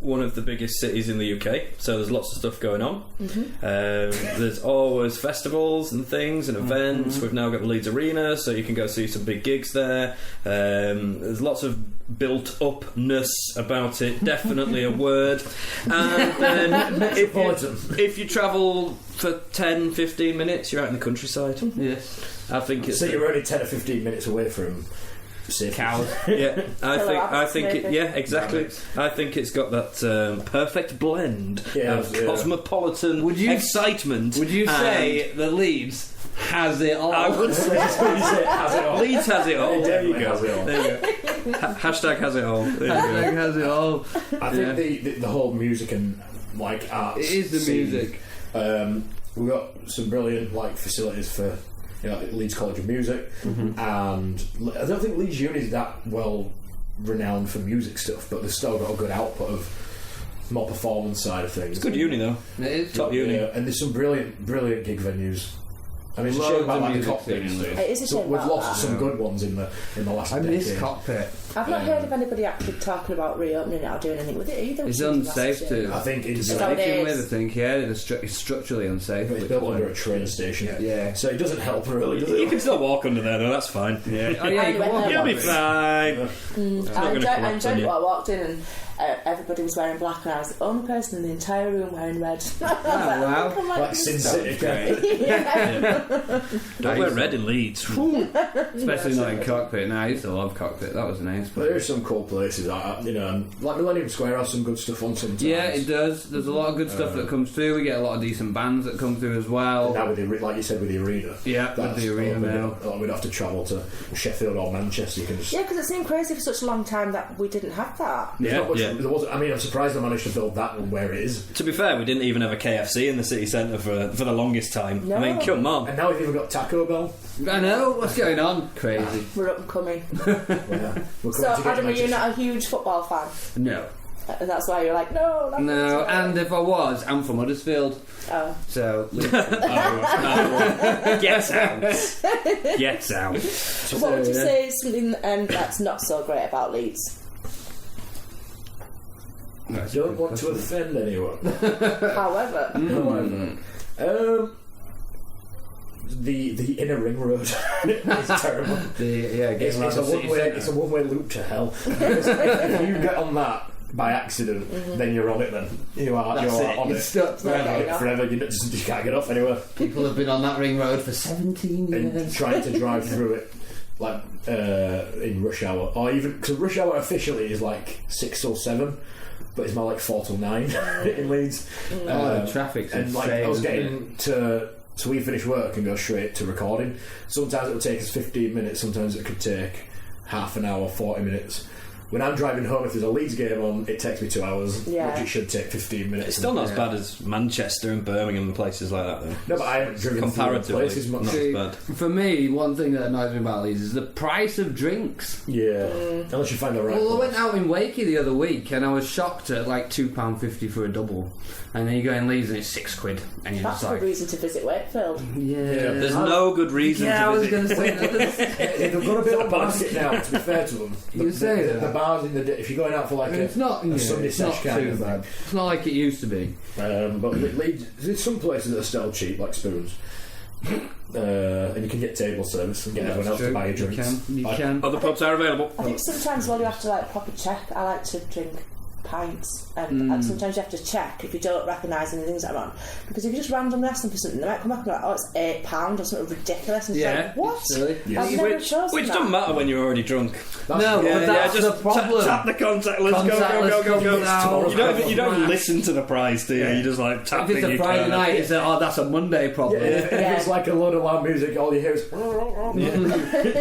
one of the biggest cities in the UK, so there's lots of stuff going on. There's always festivals and things and events. We've now got the Leeds Arena, so you can go see some big gigs there. There's lots of built-upness about it, definitely a word. And then if you travel for 10-15 minutes, you're out in the countryside. Yes. I think it's So you're only 10 or 15 minutes away from safe. Cows. Yeah, I think maybe. exactly. Rabbits. I think it's got that perfect blend Yeah, of yeah. cosmopolitan excitement. Would you say that Leeds has it all? I would say Has it all. Leeds has it all. It There you definitely go. has it all. There you go. Hashtag has it all. There you go. It has it all. I think the whole music and like arts. It is the scene, music. We've got some brilliant like facilities for Leeds College of Music, and I don't think Leeds Uni is that well renowned for music stuff, but they've still got a good output of more performance side of things. It's good uni though. It is Top uni. Yeah, and there's some brilliant gig venues. I mean, it's a Loads shame about of like the music cockpit scenes. stuff. It is a So shame we've about lost that. some good ones in the last I decade. miss cockpit. I've not heard of anybody actually talking about reopening it or doing anything with it either. It's which is unsafe massive. to I think it's So it Making is. with, I think, yeah, it's structurally unsafe. it's built under a train station. Yeah. So it doesn't help really, does You it? can still walk under there though. That's fine. Yeah. Oh yeah, I you can went walk there You'll be on it. fine. It's not I gonna collapse on enjoyed it you. when I walked in and everybody was wearing black and I was the only person in the entire room wearing red. wow. I'm Like Sin City. Don't wear red in Leeds. Especially not in cockpit. No, I used to love cockpit. That was nice. But there's some cool places, and like Millennium Square has some good stuff on sometimes. Yeah, it does. There's a lot of good stuff that comes through. We get a lot of decent bands that come through as well. Now with the like you said with the arena. Yeah, with the arena now. We'd have to travel to Sheffield or Manchester. You can just Yeah, because it seemed crazy for such a long time that we didn't have that. There's not much- Yeah. There wasn't, I mean, I'm surprised they managed to build that one where it is. To be fair, we didn't even have a KFC in the city centre for the longest time. No. I mean, come on. And now we've even got Taco Bell. I know what's going on. Crazy. We're up and coming. Yeah. We're So, coming to get Adam, are you Manchester. not a huge football fan? No, And that's why you're like, no, not no. football. And if I was, I'm from Huddersfield, Oh. so Get out. Get out. So what would you say is something that's not so great about Leeds? I don't want to offend anyone. However, The inner ring road is terrible. It's a one-way loop to hell. Because if you get on that by accident, then you're on it. Then you're on You're it. stuck forever. Forever. You can't get off anywhere. People have been on that ring road for 17 And years. trying to drive through it like in rush hour, or even because rush hour officially is like 6 till 7. But it's more like 4 till 9 in Leeds. The traffic's and like insane, I was isn't getting so we finish work and go straight to recording. Sometimes it would take us 15 minutes, sometimes it could take half an hour, 40 minutes. When I'm driving home, if there's a Leeds game on, it takes me 2 hours, Yeah. which it should take 15 minutes. It's still not as bad as Manchester and Birmingham and places like that, though. No, but I haven't driven through the Comparatively, places much. not as bad. For me, one thing that annoys me about Leeds is the price of drinks. Yeah, unless you find the right Well, I place. went out in Wakey the other week and I was shocked at like £2.50 for a double. And then you go in Leeds and it's £6, and you're that's just a like, good reason to visit Wakefield. There's no good reason Yeah, I to was visit. going to say that. They've got a bit of a basket now, to be fair to them. You say that. The bars in the if you're going out for like It's not, a Sunday it's not sesh kind too of bad. thing. It's not like it used to be. But Leeds, there's some places that are still cheap, like Spoons. And you can get table service and get everyone else to buy your drinks. You Like- can. Other pubs are available. I think sometimes while you have to like proper check, I like to drink pints, and sometimes you have to check if you don't recognise any things that are on, because if you just randomly ask them for something, they might come back and be like, oh, it's £8 or something ridiculous, and it's like, what? it's silly. I've never chosen Which that. doesn't matter when you're already drunk. No, but that's the problem. Tap the contactless. Contactless Go. comes out. You don't listen to the prize, do you? You just like tap If it's a Friday night, it's that's a Monday problem. Yeah, if it's like a load of loud music, all you hear is.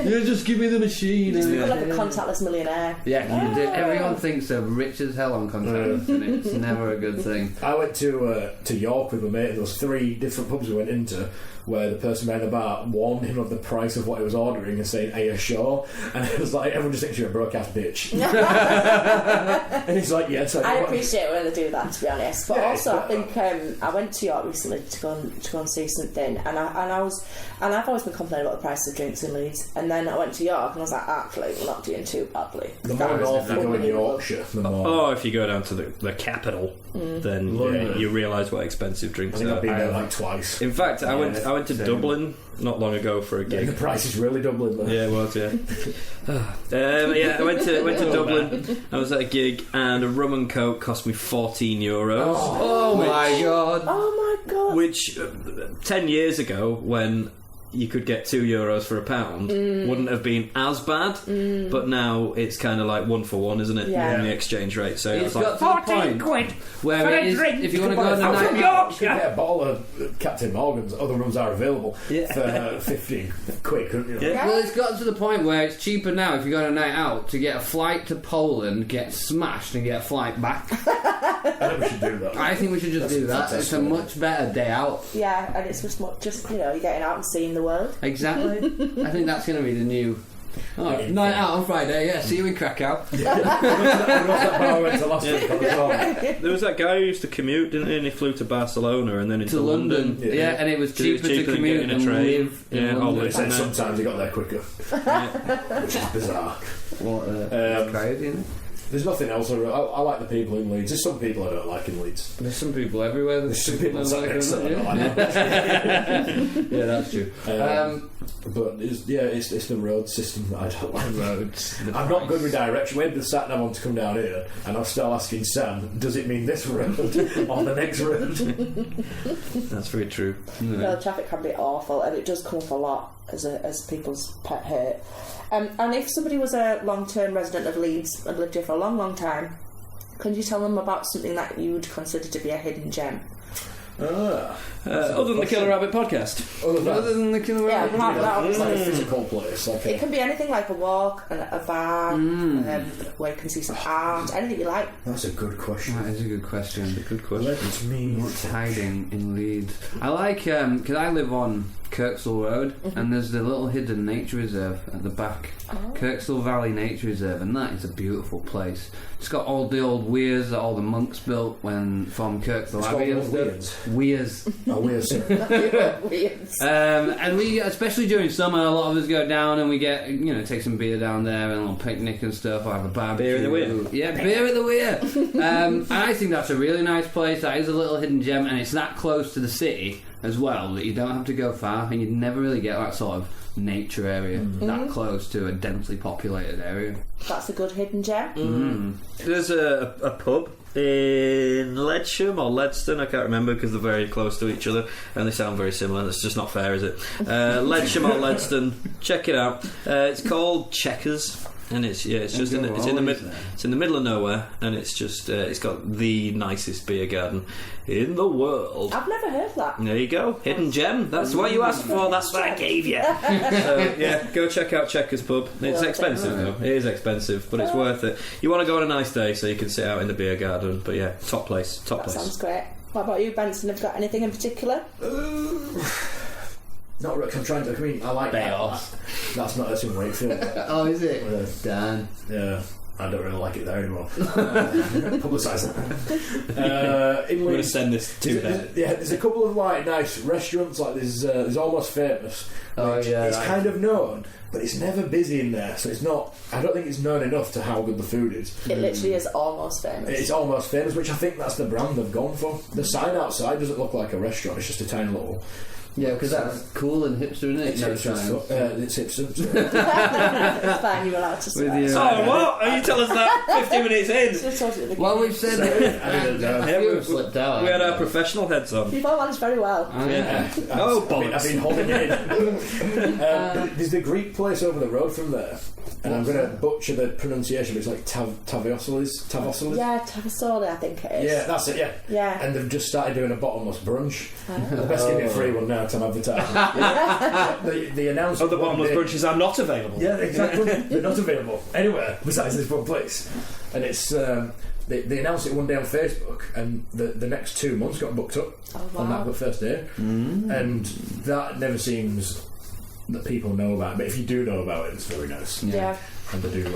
You just give me the machine. Just become like a contactless millionaire. Yeah, you do. Everyone thinks they're rich as hell on contactless, and it's never a good thing. I went to York with my mate, and there was 3 different pubs we went into where the person behind the bar warned him of the price of what he was ordering and saying, "Are you sure?" And it was like, everyone just thinks you're a broke ass bitch. And he's like, "Yeah." So I appreciate when they do that, to be honest. But Yeah, also, I it's- think I went to York recently to go and see something, and I've always been complaining about the price of drinks in Leeds. And then I went to York, and I was like, actually, we're not doing too badly. The more north you go in unbelievable. Yorkshire, the more. Oh, if you go down to the capital, then London. you realise what expensive I drinks think I've are. been there like twice. In fact, I went to same. Dublin not long ago for a Yeah, gig. the price is really doubling though. Yeah, it was, yeah. I went to Dublin. I was at a gig, and a rum and coke cost me €14. Oh my god! Oh my god! Which 10 years ago, when you could get €2 for £1 wouldn't have been as bad, but now it's kind of like 1 for 1, isn't it? Yeah. In the exchange rate. So It's like got to the point £14 where it is, if you want to go on a night You out, could get a bottle of Captain Morgan's. Other rooms are available for 50 quid, couldn't you? Yeah. well, it's got to the point where it's cheaper now if you go on a night out to get a flight to Poland, get smashed, and get a flight back. I think we should do that. I think we should just do that. It's a much better day out. Yeah, and it's just you're getting out and seeing the world. Exactly. I think that's going to be the new night out on Friday. Yeah, see you in Krakow. That bar I went to last week on the phone. there was that guy who used to commute, didn't he? And he flew to Barcelona and then into To London. Yeah, and it was cheaper to than commute getting a and train. live in Yeah, London. They said sometimes he got there quicker, which is bizarre. What crazy, isn't it? There's nothing else. I like the people in Leeds. There's some people I don't like in Leeds. There's some people everywhere. There's some people sat next to them I don't like. Yeah, that's true. But it's the road system that I don't like. Roads. I'm not good with direction. We had the sat nav on to come down here, and I was still asking Sam, does it mean this road or the next road? That's very true. No, the traffic can be awful, and it does come up a lot as people's pet hate. And if somebody was a long-term resident of Leeds and lived here for a long, long time, can you tell them about something that you would consider to be a hidden gem? Other than the Killer Rabbit podcast. Other than the Killer Yeah, Rabbit. apart from that, It's obviously. like a physical place. Like It can be anything like a walk, a bar, where you can see some art, anything you like. That's a good question. That is a good question. Good question. Let me. What's hiding in Leeds? I like, because I live on Kirksall Road, and there's the little hidden nature reserve at the back. Kirksall Valley Nature Reserve, and that is a beautiful place. It's got all the old weirs that all the monks built when from Kirksall Abbey and stuff. Weirs. Oh, weird. Weird. And we, especially during summer, a lot of us go down and we get, take some beer down there and a little picnic and stuff, or have a barbecue. Beer in the weir. Yeah, beer in the weir. And I think that's a really nice place. That is a little hidden gem, and it's that close to the city as well that you don't have to go far, and you'd never really get that sort of nature area that close to a densely populated area. That's a good hidden gem. There's a pub in Leadsham or Ledston, I can't remember because they're very close to each other and they sound very similar. That's just not fair, is it? Leadsham or Ledston, check it out. It's called Checkers. And it's in the middle of nowhere, and it's just it's got the nicest beer garden in the world. I've never heard that. There you go, hidden gem. That's what you asked for. That's what I gave you. So yeah, go check out Checkers Pub. It's expensive though. It is expensive, but it's worth it. You want to go on a nice day so you can sit out in the beer garden. But yeah, top place. That sounds great. What about you, Benson? Have you got anything in particular? Not really. I'm trying to. I mean, I like Chaos. That's not us in Wakefield. Oh, is it? Dan. Yeah. I don't really like it there anymore. Publicise it. I'm going to send this to them. There's a couple of like nice restaurants. Like there's Almost Famous. Oh, yeah, it's kind of known, but it's never busy in there. So it's not. I don't think it's known enough to how good the food is. It literally is Almost Famous. It's Almost Famous, which I think that's the brand they've gone for. The sign outside doesn't look like a restaurant. It's just a tiny little. Yeah, because that's cool and hipster, isn't it? It's hipster. It's hipster. It's fine, you're allowed to swear. With your- Oh, what? Are you telling us that 50 minutes in? Just told you at the Well, beginning. we've said I didn't know. a few have slipped out. We had our professional heads on. You've all managed very well. Yeah. Oh, I've been holding it in. There's the Greek place over the road from there, and I'm going to butcher the pronunciation, but it's like Tavosolis. Yeah, Tavasoli, I think it is. Yeah, that's it. Yeah. Yeah. And they've just started doing a bottomless brunch. Oh. The best give me a free one now because I'm advertising. The announcement. Other bottomless brunches are not available. Yeah, exactly. They're not available anywhere besides this one place. And it's they announced it one day on Facebook, and the next 2 months got booked up on that first day. And that never seems that people know about. But if you do know about it, it's very nice. Yeah. And they do.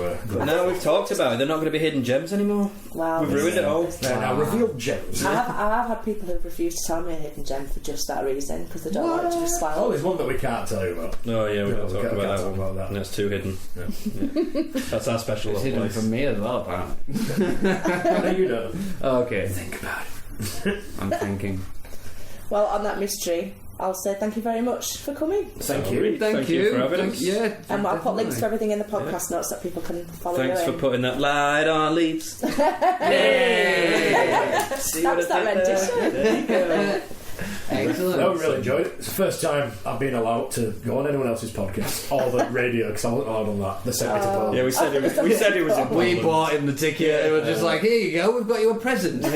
Now we've talked about it, they're not going to be hidden gems anymore. Well, We've ruined it all. Now revealed gems. I have had people who've refused to tell me a hidden gem for just that reason, because they don't want it to be Oh, spoiled. there's one that we can't tell you about. Oh yeah, we've No, not we talked can't about talk that one. about that. That's too hidden. Yeah. That's our special It's little hidden place. from me as well, apparently. How do you know? Oh, okay. Think about it. I'm thinking. Well, on that mystery, I'll say thank you very much for coming. Thank you. Thank you for having us. Yeah. And I'll put links to everything in the podcast notes that people can follow Thanks you for in. putting that light on Leeds. Yay! See That what was I that did there? rendition. There you go. Excellent. I really enjoyed it. It's the first time I've been allowed to go on anyone else's podcast or the radio because I wasn't allowed on that. They sent me to Poland. Yeah, we said it was in We Poland. bought him the ticket and we were just like, here you go, we've got you a present. And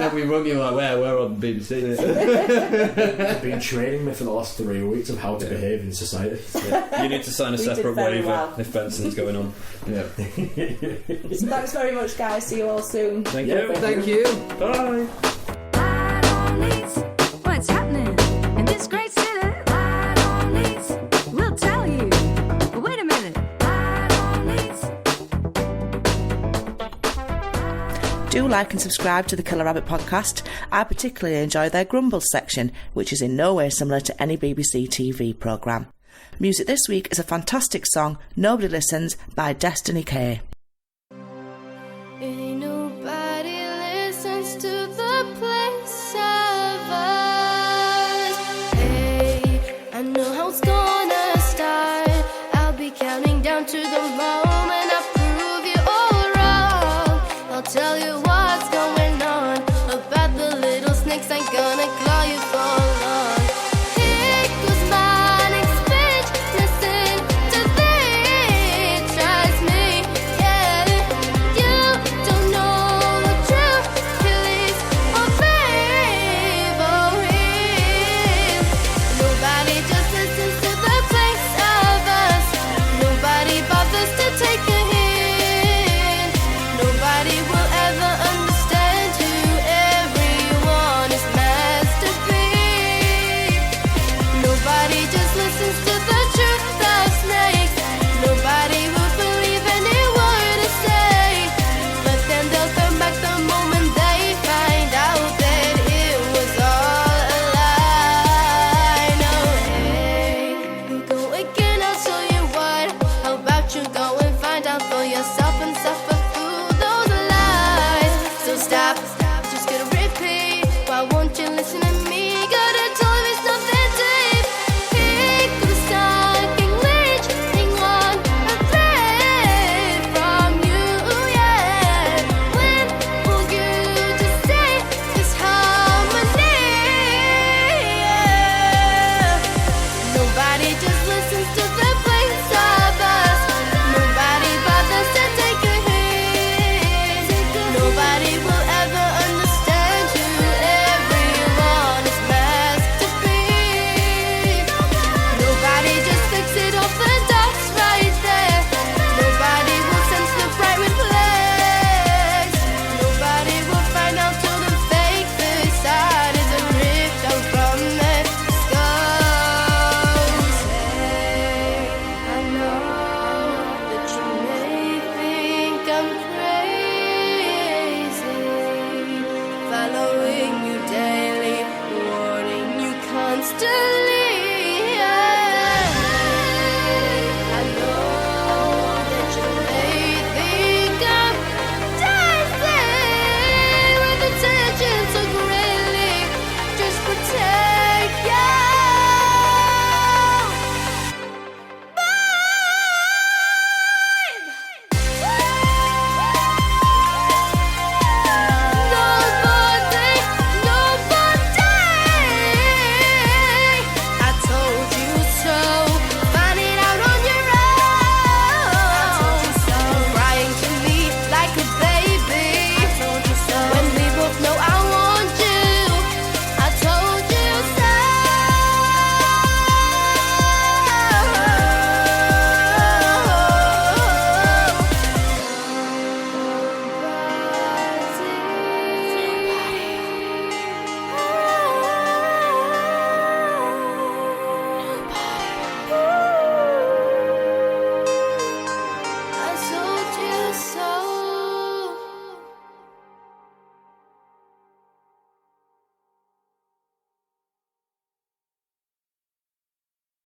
then we rung you like, we're on BBC. They've been training me for the last 3 weeks of how to behave in society. You need to sign a We did separate very waiver well. if Benson's going on. Yeah. So thanks very much, guys. See you all soon. Thank you. Thank you. Bye. Light on Leeds, what's happening in this great city? Light on Leeds, we'll tell you. But wait a minute. Light on Leeds. Do like and subscribe to the Killer Rabbit podcast. I particularly enjoy their Grumbles section, which is in no way similar to any BBC TV programme. Music this week is a fantastic song, Nobody Listens, by Destiny K. Ain't nobody listens to the place of us. Hey, I know how it's gonna start. I'll be counting down to the moment I prove you all wrong. I'll tell you what.